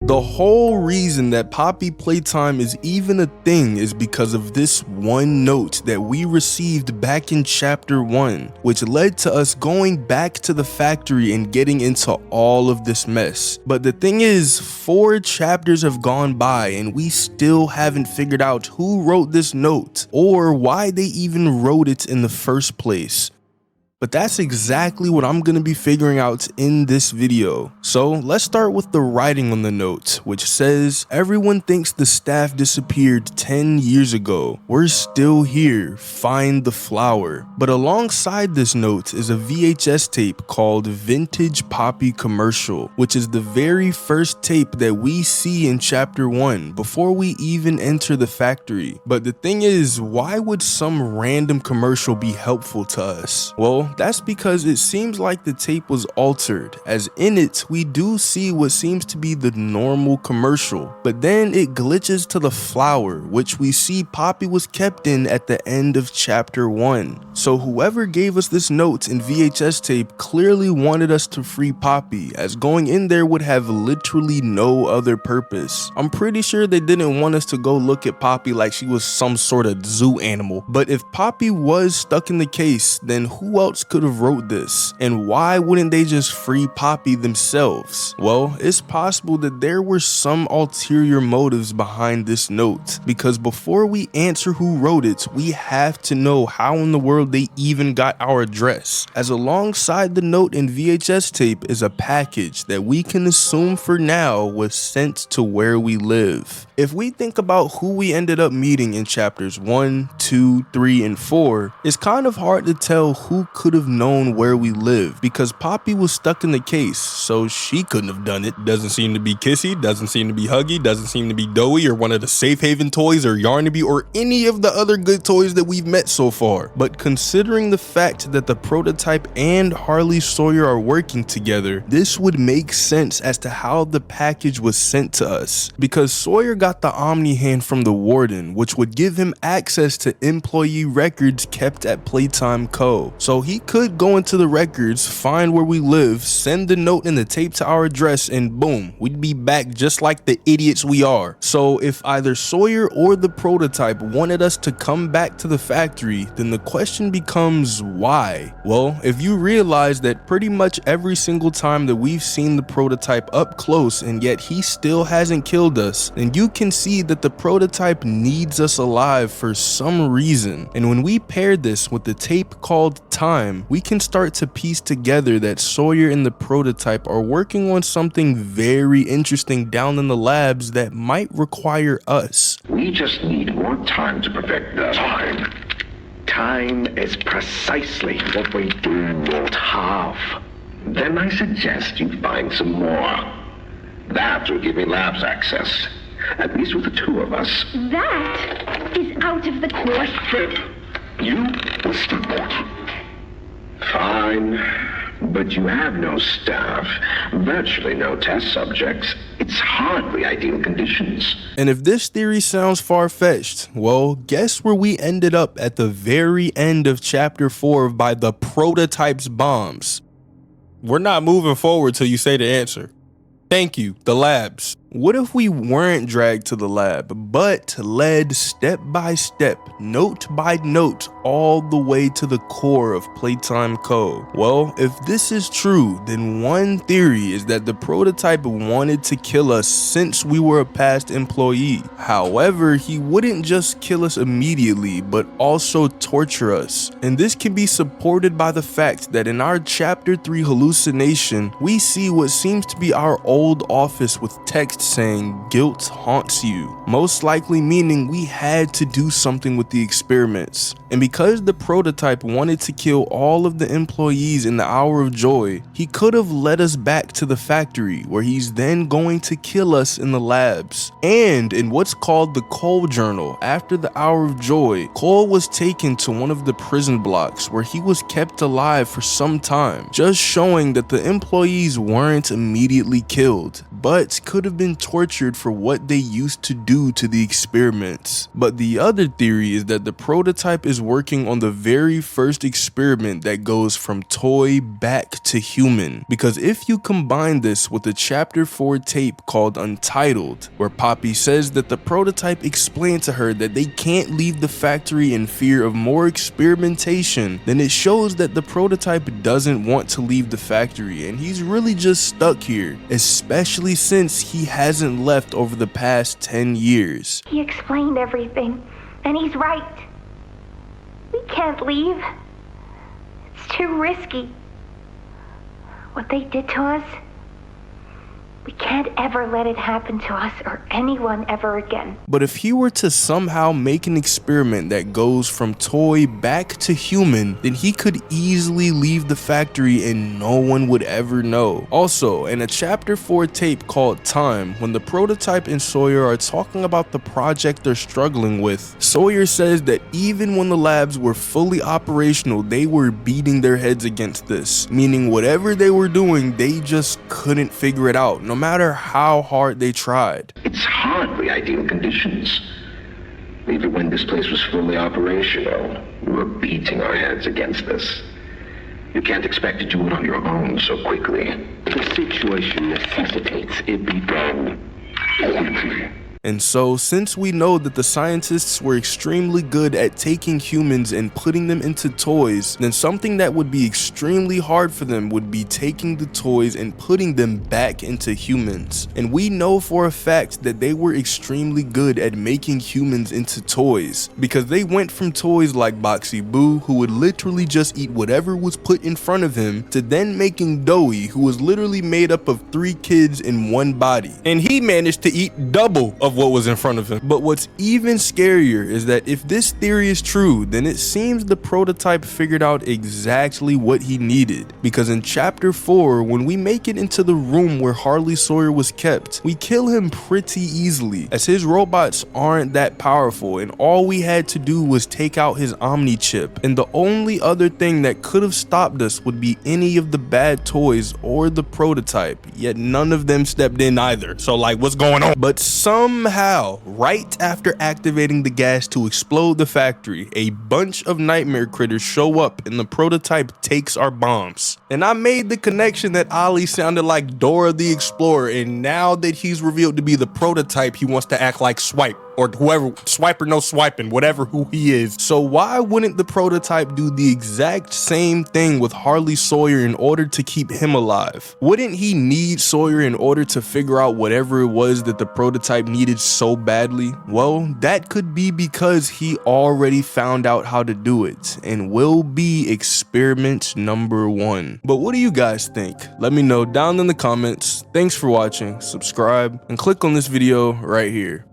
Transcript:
The whole reason that Poppy Playtime is even a thing is because of this one note that we received back in chapter 1, which led to us going back to the factory and getting into all of this mess. But the thing is, 4 chapters have gone by and we still haven't figured out who wrote this note or why they even wrote it in the first place. But that's exactly what I'm going to be figuring out in this video. So let's start with the writing on the note, which says, "Everyone thinks the staff disappeared 10 years ago. We're still here. Find the flower." But alongside this note is a VHS tape called Vintage Poppy Commercial, which is the very first tape that we see in chapter 1 before we even enter the factory. But the thing is, why would some random commercial be helpful to us? Well, that's because it seems like the tape was altered, as in it we do see what seems to be the normal commercial, but then it glitches to the flower, which we see Poppy was kept in at the end of chapter 1. So whoever gave us this note in VHS tape clearly wanted us to free Poppy, as going in there would have literally no other purpose. I'm pretty sure they didn't want us to go look at Poppy like she was some sort of zoo animal, but if Poppy was stuck in the case, then who else could have wrote this? And why wouldn't they just free Poppy themselves? Well, it's possible that there were some ulterior motives behind this note, because before we answer who wrote it, we have to know how in the world they even got our address, as alongside the note in VHS tape is a package that we can assume for now was sent to where we live. If we think about who we ended up meeting in chapters 1, 2, 3, and 4, it's kind of hard to tell who could have known where we live, because Poppy was stuck in the case, so she couldn't have done it. Doesn't seem to be Kissy, doesn't seem to be Huggy, doesn't seem to be Doughy or one of the Safe Haven toys or Yarnaby or any of the other good toys that we've met so far. But considering the fact that the prototype and Harley Sawyer are working together, this would make sense as to how the package was sent to us, because Sawyer got the Omni hand from the warden, which would give him access to employee records kept at Playtime Co. So he could go into the records, find where we live, send the note and the tape to our address, and boom, we'd be back just like the idiots we are. So if either Sawyer or the prototype wanted us to come back to the factory, then the question becomes why? Well, if you realize that pretty much every single time that we've seen the prototype up close and yet he still hasn't killed us, then you can see that the prototype needs us alive for some reason. And when we pair this with the tape called Time, we can start to piece together that Sawyer and the prototype are working on something very interesting down in the labs that might require us. We just need more time to perfect the time. Time is precisely what we do not have. Then I suggest you find some more. That will give me labs access. At least with the 2 of us. That is out of the question. You will support. Fine. But you have no staff, virtually no test subjects. It's hardly ideal conditions. And if this theory sounds far-fetched, well, guess where we ended up at the very end of chapter 4 by the prototype's bombs? We're not moving forward till you say the answer. Thank you, the labs. What if we weren't dragged to the lab, but led step by step, note by note, all the way to the core of Playtime Co? Well, if this is true, then one theory is that the prototype wanted to kill us since we were a past employee. However, he wouldn't just kill us immediately, but also torture us. And this can be supported by the fact that in our chapter 3 hallucination, we see what seems to be our old office with text saying guilt haunts you, most likely meaning we had to do something with the experiments. And because the prototype wanted to kill all of the employees in the Hour of Joy, he could have led us back to the factory where he's then going to kill us in the labs. And in what's called the Cole Journal, after the Hour of Joy, Cole was taken to one of the prison blocks where he was kept alive for some time, just showing that the employees weren't immediately killed, but could have been been tortured for what they used to do to the experiments. But the other theory is that the prototype is working on the very first experiment that goes from toy back to human. Because if you combine this with the chapter 4 tape called Untitled, where Poppy says that the prototype explained to her that they can't leave the factory in fear of more experimentation, then it shows that the prototype doesn't want to leave the factory and he's really just stuck here, especially since he hasn't left over the past 10 years. He explained everything, and he's right. We can't leave. It's too risky. What they did to us, we can't ever let it happen to us or anyone ever again. But if he were to somehow make an experiment that goes from toy back to human, then he could easily leave the factory and no one would ever know. Also, in a chapter 4 tape called Time, when the prototype and Sawyer are talking about the project they're struggling with, Sawyer says that even when the labs were fully operational, they were beating their heads against this, meaning whatever they were doing, they just couldn't figure it out, no matter how hard they tried. It's hardly ideal conditions. Even when this place was fully operational, we were beating our heads against this. You can't expect to do it on your own so quickly. The situation necessitates it be done quickly. And so, since we know that the scientists were extremely good at taking humans and putting them into toys, then something that would be extremely hard for them would be taking the toys and putting them back into humans. And we know for a fact that they were extremely good at making humans into toys, because they went from toys like Boxy Boo, who would literally just eat whatever was put in front of him, to then making Doughy, who was literally made up of 3 kids in one body. And he managed to eat double of what was in front of him. But what's even scarier is that if this theory is true, then it seems the prototype figured out exactly what he needed. Because in chapter 4, when we make it into the room where Harley Sawyer was kept, we kill him pretty easily, as his robots aren't that powerful and all we had to do was take out his Omni chip. And the only other thing that could have stopped us would be any of the bad toys or the prototype, yet none of them stepped in either. So like, what's going on? But somehow, right after activating the gas to explode the factory, a bunch of nightmare critters show up and the prototype takes our bombs. And I made the connection that Ollie sounded like Dora the Explorer, and now that he's revealed to be the prototype, he wants to act like Swipe, or whoever, Swipe or no swiping, whatever who he is. So why wouldn't the prototype do the exact same thing with Harley Sawyer in order to keep him alive? Wouldn't he need Sawyer in order to figure out whatever it was that the prototype needed so badly? Well, that could be because he already found out how to do it and will be experiment number 1. But what do you guys think? Let me know down in the comments. Thanks for watching, subscribe, and click on this video right here.